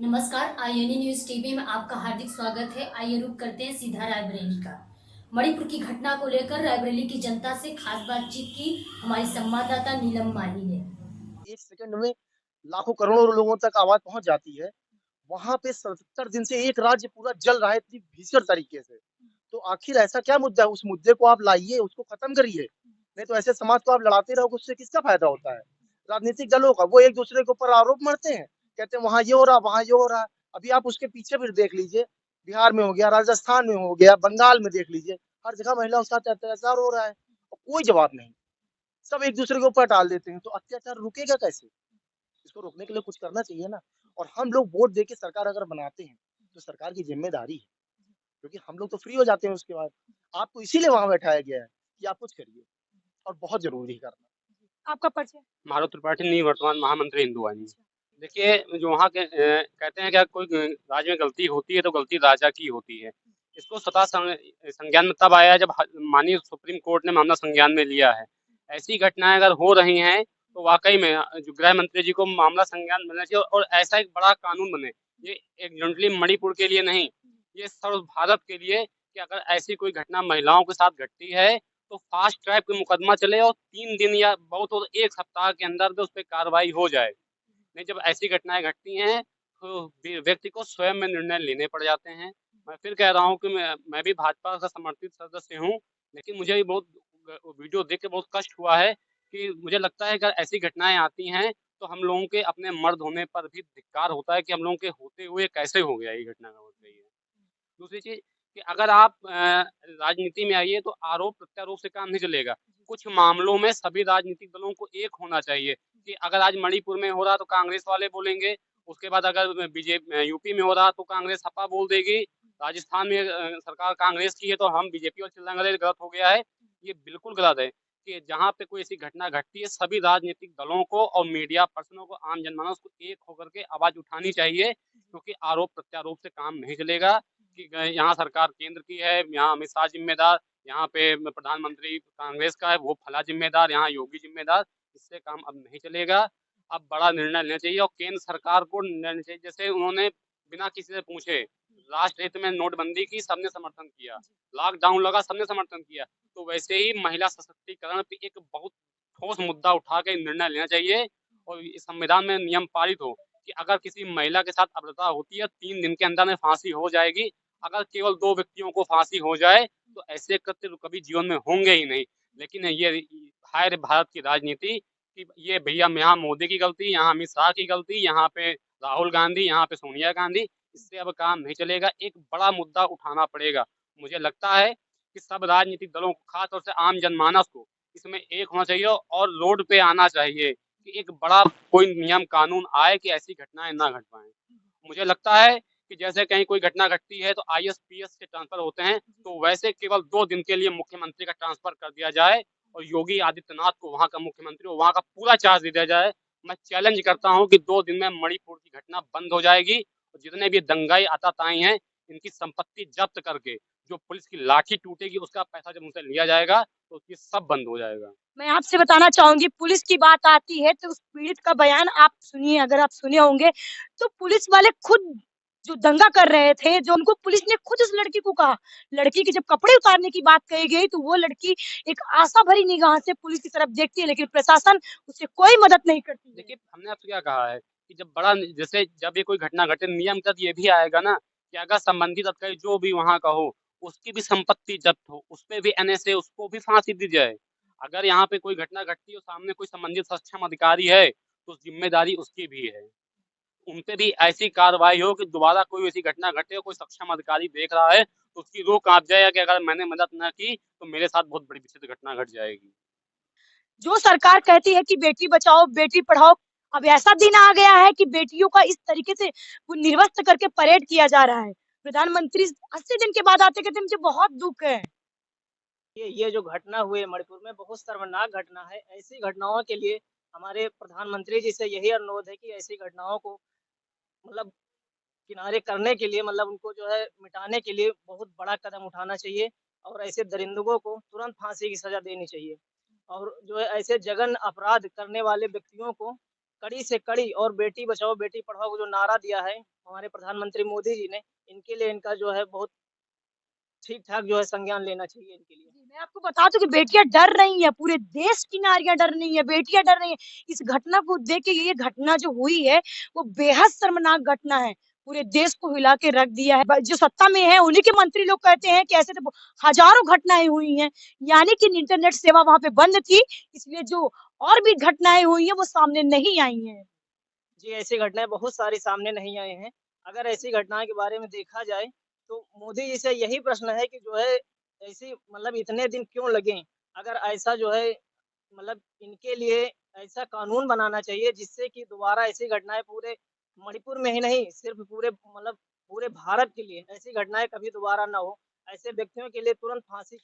नमस्कार, INA news TV में आपका हार्दिक स्वागत है। आइए रुक करते हैं सीधा रायबरेली का। मणिपुर की घटना को लेकर रायबरेली की जनता से खास बातचीत की हमारी संवाददाता नीलम माही ने। 1 सेकंड में लाखों करोड़ों लोगों तक आवाज पहुंच जाती है। वहां पे 77 दिन से एक राज्य पूरा जल रहा है इतनी भीषण तरीके से। तो आखिर ऐसा क्या मुद्दा है? उस मुद्दे को आप लाइए, उसको खत्म करिए। नहीं तो ऐसे समाज को आप लड़ाते रहोगे, उससे किसका फायदा होता है? राजनीतिक दलों का। वो एक दूसरे के ऊपर आरोप मढ़ते हैं, कहते हैं वहां ये हो रहा, वहां ये हो रहा। अभी आप उसके पीछे फिर देख लीजिए, बिहार में हो गया, राजस्थान में हो गया, बंगाल में देख लीजिए, हर जगह महिलाओं के साथ अत्याचार हो रहा है और कोई जवाब नहीं। सब एक दूसरे के ऊपर टाल देते हैं, तो अत्याचार रुकेगा कैसे? इसको रोकने के लिए कुछ करना चाहिए ना। और हम लोग वोट देके सरकार अगर बनाते हैं तो सरकार की जिम्मेदारी है, क्योंकि हम लोग तो फ्री हो जाते हैं उसके बाद। आपको इसीलिए वहां बैठाया गया है कि आप कुछ करिए, और बहुत जरूरी है करना। आपका परिचय? माधव त्रिपाठी निवर्तमान महामंत्री हिंदुवानी। देखिए, जो वहाँ के कहते हैं कि कोई राज्य में गलती होती है तो गलती राजा की होती है। इसको स्वतः संज्ञान में तब आया जब माननीय सुप्रीम कोर्ट ने मामला संज्ञान में लिया है। ऐसी घटनाएं अगर हो रही हैं तो वाकई में जो गृह मंत्री जी को मामला संज्ञान मिलना चाहिए और ऐसा एक बड़ा कानून बने। ये एक मणिपुर के लिए नहीं, ये सर्व भारत के लिए, कि अगर ऐसी कोई घटना महिलाओं के साथ घटती है तो फास्ट ट्रैक पे मुकदमा चले और 3 दिन या बहुत हो तो 1 सप्ताह के अंदर उस पर कार्रवाई हो जाए। नहीं, जब ऐसी घटनाएं घटती हैं तो व्यक्ति को स्वयं में निर्णय लेने पड़ जाते हैं। मैं फिर कह रहा हूँ कि मैं भी भाजपा का समर्थित सदस्य हूँ, लेकिन मुझे भी बहुत वीडियो देख के बहुत कष्ट हुआ है कि मुझे लगता है कि अगर ऐसी घटनाएं आती हैं तो हम लोगों के अपने मर्द होने पर भी धिक्कार होता है कि हम लोगों के होते हुए कैसे हो गया ये घटना हो गई है। दूसरी चीज कि अगर आप राजनीति में आइए तो आरोप प्रत्यारोप से काम नहीं चलेगा। कुछ मामलों में सभी राजनीतिक दलों को एक होना चाहिए कि अगर आज मणिपुर में हो रहा तो कांग्रेस वाले बोलेंगे, उसके बाद अगर बीजेपी यूपी में हो रहा तो कांग्रेस सपा बोल देगी, राजस्थान में सरकार कांग्रेस की है तो हम बीजेपी और चिल्लाएंगे गलत हो गया है। ये बिल्कुल गलत है कि जहाँ पे कोई ऐसी घटना घटती है सभी राजनीतिक दलों को और मीडिया पर्सनों को, आम जनमानस को एक होकर के आवाज उठानी चाहिए, क्योंकि आरोप प्रत्यारोप से काम नहीं चलेगा कि यहाँ सरकार केंद्र की है, यहाँ अमित शाह जिम्मेदार, यहाँ पे प्रधानमंत्री कांग्रेस का है, वो फला जिम्मेदार, यहाँ योगी जिम्मेदार। इससे काम अब नहीं चलेगा। अब बड़ा निर्णय लेना चाहिए और केंद्र सरकार को निर्णय लेना चाहिए। जैसे उन्होंने बिना किसी से पूछे राष्ट्र हित में नोटबंदी की, सबने समर्थन किया, लॉकडाउन लगा, सबने समर्थन किया, तो वैसे ही महिला सशक्तिकरण पे एक बहुत ठोस मुद्दा उठा के निर्णय लेना चाहिए और संविधान में नियम पारित हो कि अगर किसी महिला के साथ अभद्रता होती है 3 दिन के अंदर में फांसी हो जाएगी। अगर केवल 2 व्यक्तियों को फांसी हो जाए तो ऐसे कृत्य तो कभी जीवन में होंगे ही नहीं। लेकिन ये हाय रे भारत की राजनीति कि ये भैया यहाँ मोदी की गलती, यहाँ अमित शाह की गलती, यहाँ पे राहुल गांधी, यहाँ पे सोनिया गांधी। इससे अब काम नहीं चलेगा, एक बड़ा मुद्दा उठाना पड़ेगा। मुझे लगता है कि सब राजनीतिक दलों को, खासतौर से आम जनमानस को इसमें एक होना चाहिए और रोड पे आना चाहिए कि एक बड़ा कोई नियम कानून आए कि ऐसी घटनाएं ना घट पाए। मुझे लगता है कि जैसे कहीं कोई घटना घटती है तो आईएसपीएस के ट्रांसफर होते हैं, तो वैसे केवल 2 दिन के लिए मुख्यमंत्री का ट्रांसफर कर दिया जाए और योगी आदित्यनाथ को वहां का मुख्यमंत्री वहां का पूरा चार्ज दे दिया जाए। मैं चैलेंज करता हूं कि 2 दिन में मणिपुर की घटना बंद हो जाएगी और जितने भी दंगाई आताताई हैं इनकी संपत्ति जब्त करके जो पुलिस की लाठी टूटेगी उसका पैसा जब उनसे लिया जाएगा तो ये सब बंद हो जाएगा। मैं आपसे बताना चाहूंगी, पुलिस की बात आती है तो उस पीड़ित का बयान आप सुनिए। अगर आप सुने होंगे तो पुलिस वाले खुद जो दंगा कर रहे थे, जो उनको पुलिस ने खुद उस लड़की को कहा, लड़की के जब कपड़े उतारने की बात कही गई तो वो लड़की एक आशा भरी निगाह से पुलिस की तरफ देखती है, लेकिन प्रशासन उससे कोई मदद नहीं करती है। देखिए, हमने आपसे क्या कहा है कि जब बड़ा जैसे जब ये कोई घटना घटे नियम का ये भी आएगा ना कि अगर संबंधित अधिकारी जो भी वहां का हो उसकी भी संपत्ति जब्त हो, उस पे भी एनएसए, उसको भी फांसी दी जाए। अगर यहाँ पे कोई घटना घटती है और सामने कोई संबंधित सक्षम अधिकारी है तो जिम्मेदारी उसकी भी है, उन पे भी ऐसी कार्रवाई हो कि दोबारा कोई ऐसी घटना घटे और कोई सक्षम अधिकारी देख रहा है तो उसकी रूह कांप जाए कि अगर मैंने मदद न की तो मेरे साथ बहुत बड़ी विचित्र घटना घट जाएगी। जो सरकार कहती है कि बेटी बचाओ बेटी पढ़ाओ, अब ऐसा दिन आ गया है कि बेटियों का इस तरीके से वो निर्वस्त्र करके परेड किया जा रहा है। प्रधानमंत्री 80 दिन के बाद आते कहते मुझे बहुत दुख है। ये जो घटना हुई मणिपुर में बहुत शर्मनाक घटना है। ऐसी घटनाओं के लिए हमारे प्रधानमंत्री जी से यही अनुरोध है कि ऐसी घटनाओं को मतलब किनारे करने के लिए, मतलब उनको जो है मिटाने के लिए बहुत बड़ा कदम उठाना चाहिए और ऐसे दरिंदों को तुरंत फांसी की सजा देनी चाहिए। और जो है ऐसे जघन्य अपराध करने वाले व्यक्तियों को कड़ी से कड़ी, और बेटी बचाओ बेटी पढ़ाओ को जो नारा दिया है हमारे प्रधानमंत्री मोदी जी ने, इनके लिए इनका जो है बहुत ठीक-ठाक जो है संज्ञान लेना चाहिए इनके लिए। मैं आपको बता दूं कि बेटियां डर रही हैं, पूरे देश की नारियां डर रही हैं, बेटियां डर रही हैं। इस घटना को देख के ये घटना जो हुई है वो बेहद शर्मनाक घटना है, पूरे देश को हिला के रख दिया है। जो सत्ता में है उन्हीं के मंत्री लोग कहते हैं कि ऐसे तो हजारों घटनाएं हुई हैं, यानी कि इंटरनेट सेवा वहां पे बंद थी, इसलिए जो और भी घटनाएं हुई हैं वो सामने नहीं आई हैं। जी, ऐसी घटनाएँ बहुत सारी सामने नहीं आए हैं। अगर ऐसी घटनाओं के बारे में देखा जाए, तो मोदी जी से यही प्रश्न है कि जो है ऐसी मतलब इतने दिन क्यों लगे? अगर ऐसा जो है मतलब इनके लिए ऐसा कानून बनाना चाहिए जिससे कि दोबारा ऐसी घटनाएँ पूरे मणिपुर में ही नहीं, सिर्फ़ पूरे मतलब पूरे भारत के लिए ऐसी घटनाएँ कभी दोबारा ना हो। ऐसे व्यक्तियों के लिए तुरंत फांसी की